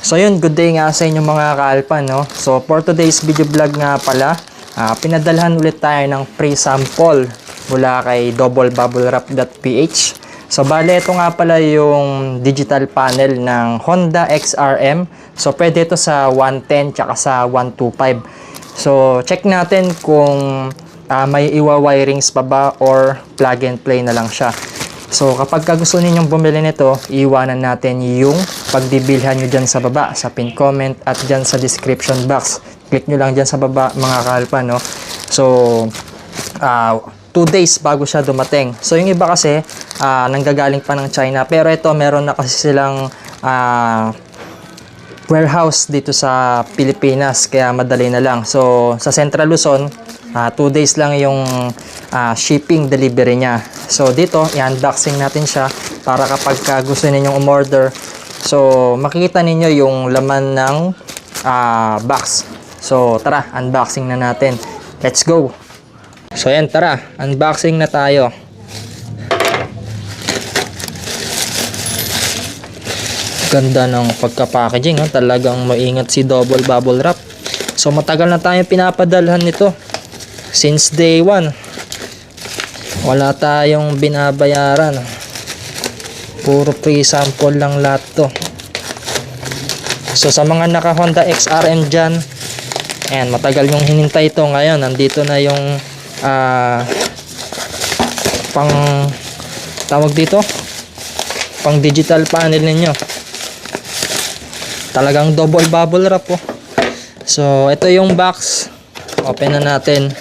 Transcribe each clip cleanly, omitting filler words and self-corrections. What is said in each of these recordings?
So yun, good day nga sa inyo mga kaalpan, no? So for today's video vlog nga pala, pinadalhan ulit tayo ng pre-sample mula kay doublebubblerap.ph. So bale, ito nga pala yung digital panel ng Honda XRM. So pwede ito sa 110 tsaka sa 125. So check natin kung may iwa-wirings pa ba or plug and play na lang siya. So kapag gusto ninyong bumili nito, iiwanan natin yung pagdibilhan nyo dyan sa baba, sa pin comment at dyan sa description box. Click nyo lang dyan sa baba mga kaalpan, no? So 2 days bago siya dumating. So yung iba kasi nanggagaling pa ng China, pero ito meron na kasi silang warehouse dito sa Pilipinas, kaya madali na lang. So sa Central Luzon, 2 days lang yung shipping delivery niya. So dito, i-unboxing natin siya para kapag gusto ninyong umorder, so makikita ninyo yung laman ng box. So tara, unboxing na natin. Let's go! So yan, tara, unboxing na tayo. Ganda ng pagka-packaging, ha? Talagang maingat si Double Bubble Wrap. So matagal na tayong pinapadalhan nito. Since day 1. Wala tayong binabayaran. Puro pre-sample lang lahat to. So sa mga naka Honda XRM dyan, ayan, matagal yung hinintay ito. Ngayon, nandito na yung pang tawag dito, pang digital panel ninyo. Talagang double bubble wrap, oh. So ito yung box. Open na natin.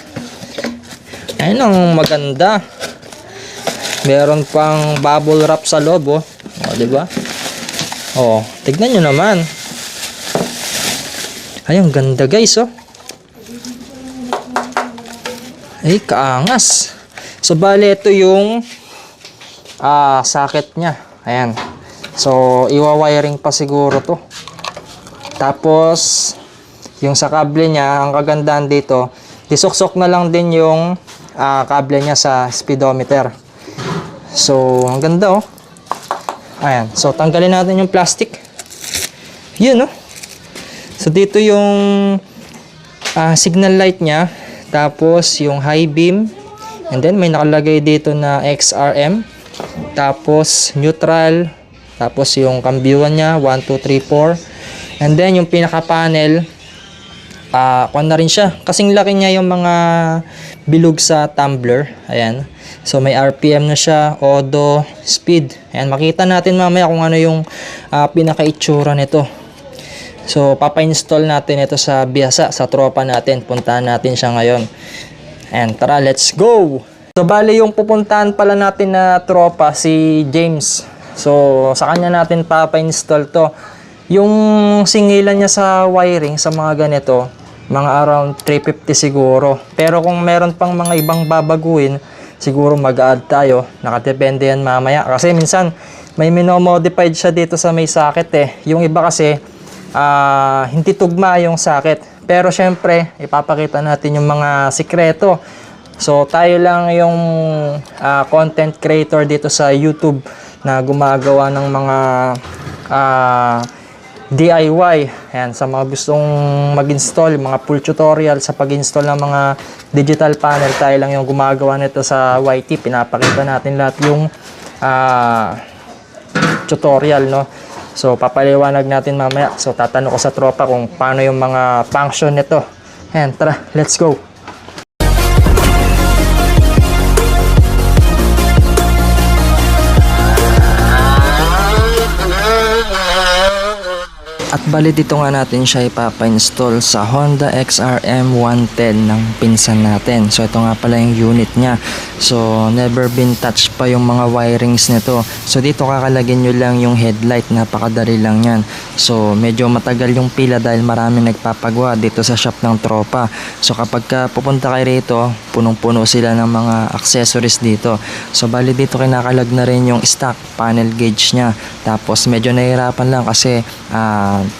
Ayun ang maganda. Meron pang bubble wrap sa loob, oh. O, diba? Oh, tignan nyo naman. Ay, ang ganda guys, oh. Ay, kaangas. So, bale, ito yung socket nya. Ayan. So, iwa-wiring pa siguro to. Tapos, yung sa kable nya, ang kagandahan dito, disuksok na lang din yung kable nya sa speedometer. So, ang ganda, oh. Ayan. So, tanggalin natin yung plastic. Yun, oh. So, dito yung signal light nya. Tapos, yung high beam. And then, may nakalagay dito na XRM. Tapos, neutral. Tapos, yung kambyuan nya. 1, 2, 3, 4. And then, yung pinaka-panel, kuwan na rin siya. Kasing laki niya yung mga bilog sa tumbler. Ayan. So may RPM na siya, odo, speed. Ayan, makita natin mamaya kung ano yung pinaka-itsura nito. So papa-install natin ito sa biyasa, sa tropa natin. Puntahan natin siya ngayon. Ayan, tara, let's go! So bali yung pupuntahan pala natin na tropa, si James. So sa kanya natin papa-install to. Yung singilan niya sa wiring sa mga ganito, mga around 350 siguro. Pero kung meron pang mga ibang babaguhin, siguro mag-add tayo. Nakadepende yan mamaya. Kasi minsan, may minomodified siya dito sa may socket, eh. Yung iba kasi, hindi tugma yung socket. Pero syempre, ipapakita natin yung mga sikreto. So, tayo lang yung content creator dito sa YouTube na gumagawa ng mga DIY. Ayan, sa mga gustong mag-install, mga full tutorial sa pag-install ng mga digital panel, tayo lang yung gumagawa nito sa YT. Pinapakita natin lahat yung tutorial, no? So papaliwanag natin mamaya. So tatanong ko sa tropa kung paano yung mga function nito. Ayan, tara, let's go. At bali dito nga natin siya ipapa-install sa Honda XRM 110 ng pinsan natin. So ito nga pala yung unit niya. So never been touched pa yung mga wirings nito. So dito kakalagyan nyo lang yung headlight. Napakadali lang yan. So medyo matagal yung pila dahil marami nagpapagawa dito sa shop ng tropa. So kapag pupunta kayo rito, punong-puno sila ng mga accessories dito. So bali dito kinakalag na rin yung stock panel gauge niya. Tapos medyo nahihirapan lang kasi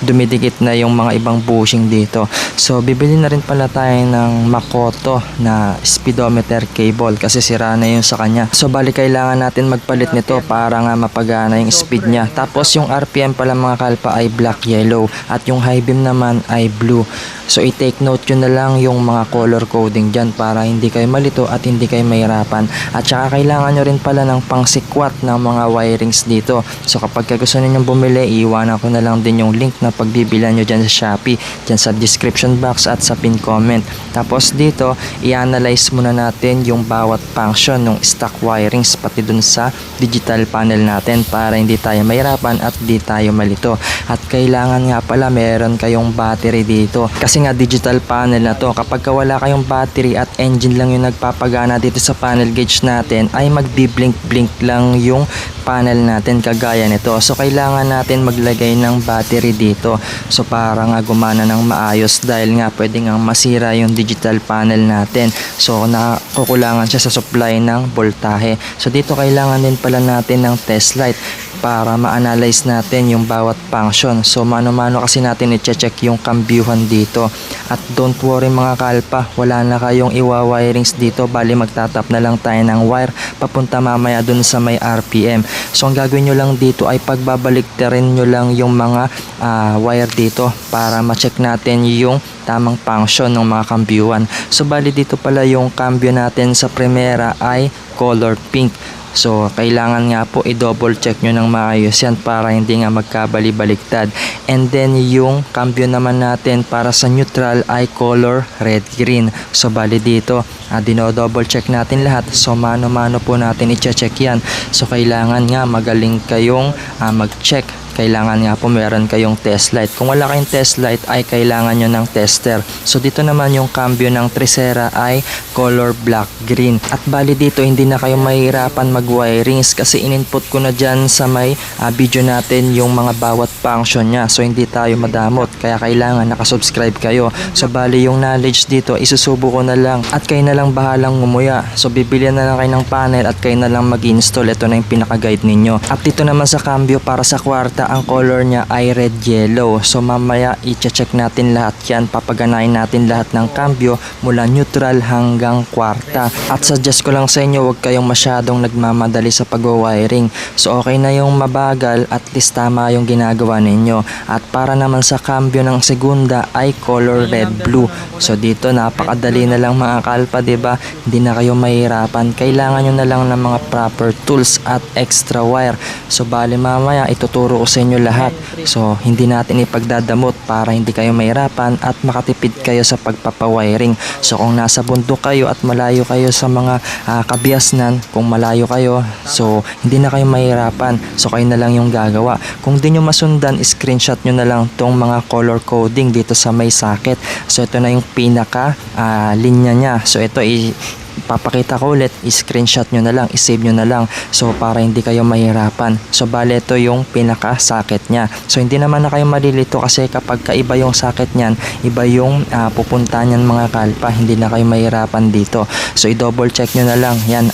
dumidikit na yung mga ibang bushing dito. So bibili na rin pala tayo ng Makoto na speedometer cable kasi sira na yung sa kanya. So bali kailangan natin magpalit nito para nga mapagana yung speed niya. Tapos yung RPM pala mga kalpa ay black yellow at yung high beam naman ay blue. So i-take note yun na lang yung mga color coding dyan para hindi kayo malito at hindi kayo mahirapan. At saka kailangan nyo rin pala ng pangsikwat ng mga wirings dito. So kapag gusto ninyong bumili, iiwanan ko na lang din yung link na pagbibilan nyo dyan sa Shopee, dyan sa description box at sa pin comment. Tapos dito, i-analyze muna natin yung bawat function ng stock wirings pati dun sa digital panel natin para hindi tayo mahirapan at hindi tayo malito. At kailangan nga pala meron kayong battery dito. Kasi nga digital panel na to, kapag wala kayong battery at engine lang yung nagpapagana dito sa panel gauge natin, ay magbi-blink-blink lang yung panel natin kagaya nito. So kailangan natin maglagay ng battery dito. So para nga gumana ng maayos dahil nga pwede nga masira yung digital panel natin. So nakukulangan siya sa supply ng voltahe. So dito kailangan din pala natin ng test light para ma-analyze natin yung bawat function. So mano-mano kasi natin i-check yung kambyuhan dito. At don't worry mga kalpa, wala na kayong iwa-wirings dito, bali magtatap na lang tayo ng wire papunta mamaya dun sa may RPM. So ang gagawin nyo lang dito ay pagbabaliktarin nyo lang yung mga wire dito para ma-check natin yung tamang function ng mga kambyuhan. So bali dito pala yung cambio natin sa Primera ay color pink. So, kailangan nga po i-double check nyo ng maayos yan para hindi nga magkabali-baliktad. And then, yung cambio naman natin para sa neutral ay color red-green. So, bali dito, dino-double check natin lahat. So, mano-mano po natin i-check yan. So, kailangan nga magaling kayong mag-check. Kailangan nga po meron kayong test light. Kung wala kayong test light ay kailangan nyo ng tester. So dito naman yung cambio ng Tresera ay color black green. At bali dito hindi na kayo mahirapan mag-wirings kasi in-input ko na dyan sa may video natin yung mga bawat function nya. So hindi tayo madamot. Kaya kailangan nakasubscribe kayo. So bali yung knowledge dito isusubo ko na lang at kayo na lang bahalang ngumuya. So bibili na lang kayo ng panel at kayo na lang mag-install. Ito na yung pinaka-guide ninyo. At dito naman sa cambio para sa kwarta, ang color niya ay red yellow. So mamaya i-check natin lahat yan. Papaganahin natin lahat ng cambio mula neutral hanggang kwarta. At suggest ko lang sa inyo, huwag kayong masyadong nagmamadali sa pag-wiring. So okay na yung mabagal, at least tama yung ginagawa ninyo. At para naman sa cambio ng segunda ay color red blue. So dito napakadali na lang mga kalpa, diba? Hindi na kayo mahirapan. Kailangan nyo na lang ng mga proper tools at extra wire. So bali mamaya ituturo ko sa inyo lahat. So hindi natin ipagdadamot para hindi kayo mahirapan at makatipid kayo sa pagpapawiring. So kung nasa bundok kayo at malayo kayo sa mga kabiasnan, kung malayo kayo, so hindi na kayo mahirapan. So kayo na lang yung gagawa. Kung di nyo masundan, screenshot nyo na lang tong mga color coding dito sa may socket. So ito na yung pinaka linya nya. So ito papakita ko ulit, i-screenshot nyo na lang, i-save nyo na lang, so para hindi kayo mahirapan. So bale ito yung pinaka socket nya. So hindi naman na kayo malilito kasi kapag kaiba yung socket nyan, iba yung pupunta nyan mga kalpa, hindi na kayo mahirapan dito. So i-double check nyo na lang yan.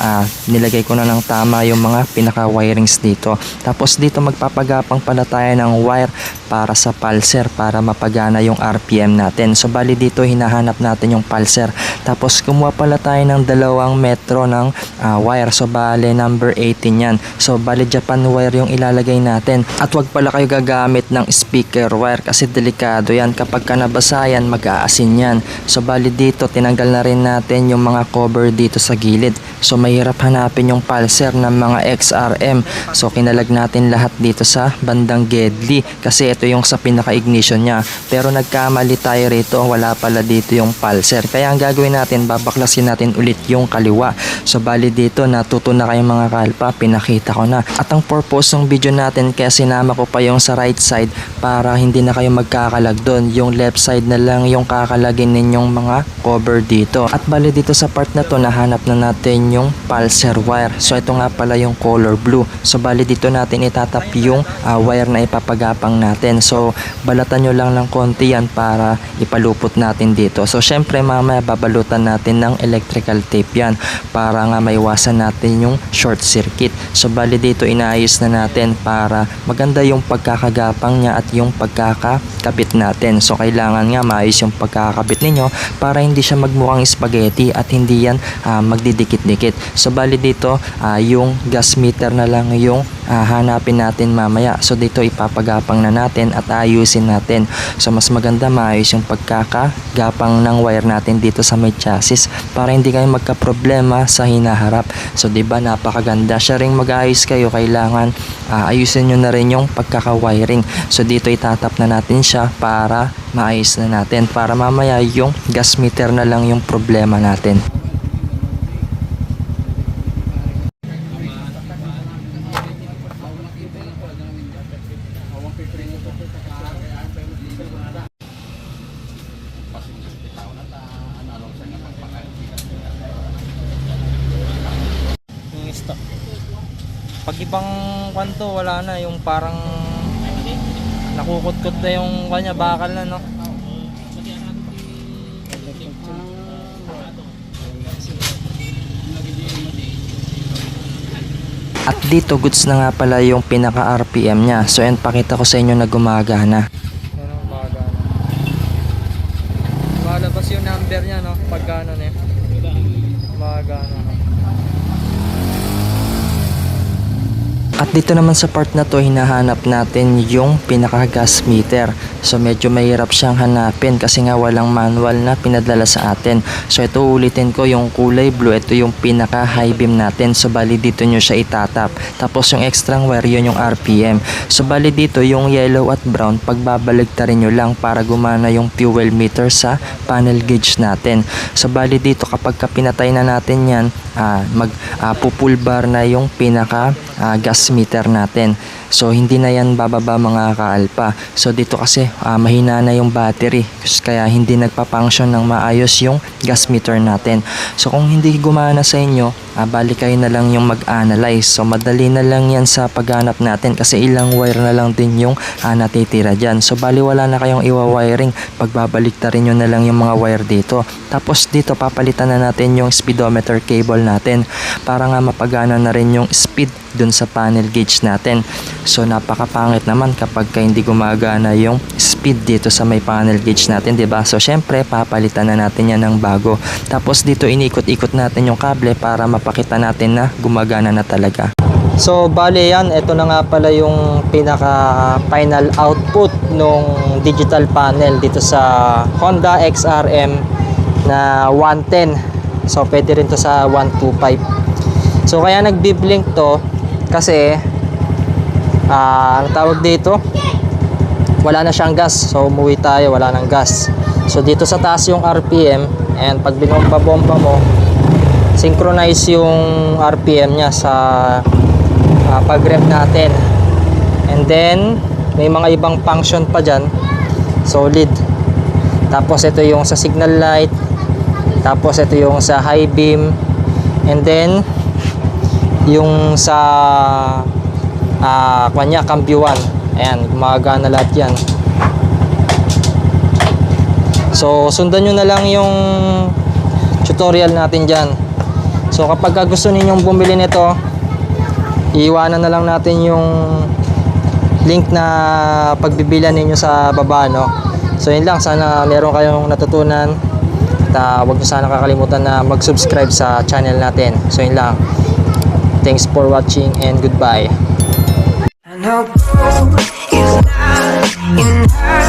Nilagay ko na lang tama yung mga pinaka wirings dito. Tapos dito magpapagapang pala tayo ng wire para sa pulser para mapagana yung RPM natin. So bali dito hinahanap natin yung pulser. Tapos kumuha pala tayo ng 2 metro ng wire. So bali number 18 yan. So bali Japan wire yung ilalagay natin. At wag pala kayo gagamit ng speaker wire kasi delikado yan. Kapag ka nabasa yan, mag-aasin yan. So bali dito tinanggal na rin natin yung mga cover dito sa gilid. So mahirap hanapin yung pulser ng mga XRM. So kinalag natin lahat dito sa bandang Gedli kasi ito yung sa pinaka-ignition nya. Pero nagkamali tayo rito, wala pala dito yung pulser. Kaya ang gagawin natin, babaklasin natin ulit yung kaliwa. So bali dito natuto na kayo mga kalpa, pinakita ko na. At ang purpose ng video natin kaya sinama ko pa yung sa right side para hindi na kayo magkakalag doon. Yung left side na lang yung kakalagin ninyong mga cover dito. At bali dito sa part na to nahanap na natin yung pulser wire. So ito nga pala yung color blue. So bali dito natin itatap yung wire na ipapagapang natin. So balatan nyo lang ng konti yan para ipalupot natin dito. So syempre mamaya babalutan natin ng electrical tape yan para nga maiwasan natin yung short circuit. So bali dito inaayos na natin para maganda yung pagkakagapang niya at yung pagkakakabit natin. So kailangan nga maayos yung pagkakabit ninyo para hindi siya magmukhang spaghetti at hindi yan magdidikit-dikit. So bali dito yung gas meter na lang yung hanapin natin mamaya. So dito ipapagapang na natin at ayusin natin. So mas maganda maayos yung pagkakagapang ng wire natin dito sa may chassis para hindi kayo magka-problema sa hinaharap. So diba napakaganda siya ring mag-ayos kayo, kailangan ayusin nyo na rin yung pagkaka-wiring. So dito itatap na natin siya para maayos na natin, para mamaya yung gas meter na lang yung problema natin. Pag ibang kanto wala na, yung parang nakukutkot na yung kanya bakal na, no? At dito goods na nga pala yung pinaka RPM nya. So yan, pakita ko sa inyo na gumagana. Malabas yung number nya, no? Pag gano'n eh, gumagana. At dito naman sa part na to, hinahanap natin yung pinaka gas meter. So medyo mahirap siyang hanapin kasi nga walang manual na pinadala sa atin. So ito ulitin ko, yung kulay blue, ito yung pinaka high beam natin. So bali dito nyo siya itatap. Tapos yung extra wire, yun yung RPM. So bali dito yung yellow at brown, pagbabaligtarin nyo lang para gumana yung fuel meter sa panel gauge natin. So bali dito kapag pinatay na natin yan, pull bar na yung pinaka gas meter natin. So hindi na yan bababa mga ka-alpha. So dito kasi mahina na yung battery kaya hindi nagpa-function ng maayos yung gas meter natin. So kung hindi gumana sa inyo, balik kayo na lang yung mag-analyze. So madali na lang yan sa paghanap natin kasi ilang wire na lang din yung natitira dyan. So bali wala na kayong iwa-wiring, pagbabaliktarin nyo na lang yung mga wire dito. Tapos dito papalitan na natin yung speedometer cable natin para nga mapagana na rin yung speed dun sa panel gauge natin. So napakapangit naman kapag hindi gumagana yung speed dito sa may panel gauge natin, diba? So syempre papalitan na natin yan ng bago. Tapos dito inikot-ikot natin yung kable para mapakita natin na gumagana na talaga. So bali yan, ito na nga pala yung pinaka final output nung digital panel dito sa Honda XRM na 110. So pwede rin to sa 125. So kaya nagbi-blink to kasi ang tawag dito, wala na siyang gas. So umuwi tayo, wala nang gas. So dito sa taas yung RPM, and pag binomba-bomba mo, synchronize yung RPM nya sa pag-rev natin. And then may mga ibang function pa dyan, solid. Tapos ito yung sa signal light, tapos ito yung sa high beam, and then yung sa kanya kambyuan. Ayan, gumagana lahat yan. So sundan nyo na lang yung tutorial natin dyan. So kapag gusto ninyong bumili nito, iiwanan na lang natin yung link na pagbibilan ninyo sa baba, no? So yun lang, sana meron kayong natutunan. At huwag nyo sana kakalimutan na mag-subscribe sa channel natin. So yun lang. Thanks for watching and goodbye. I know is not enough.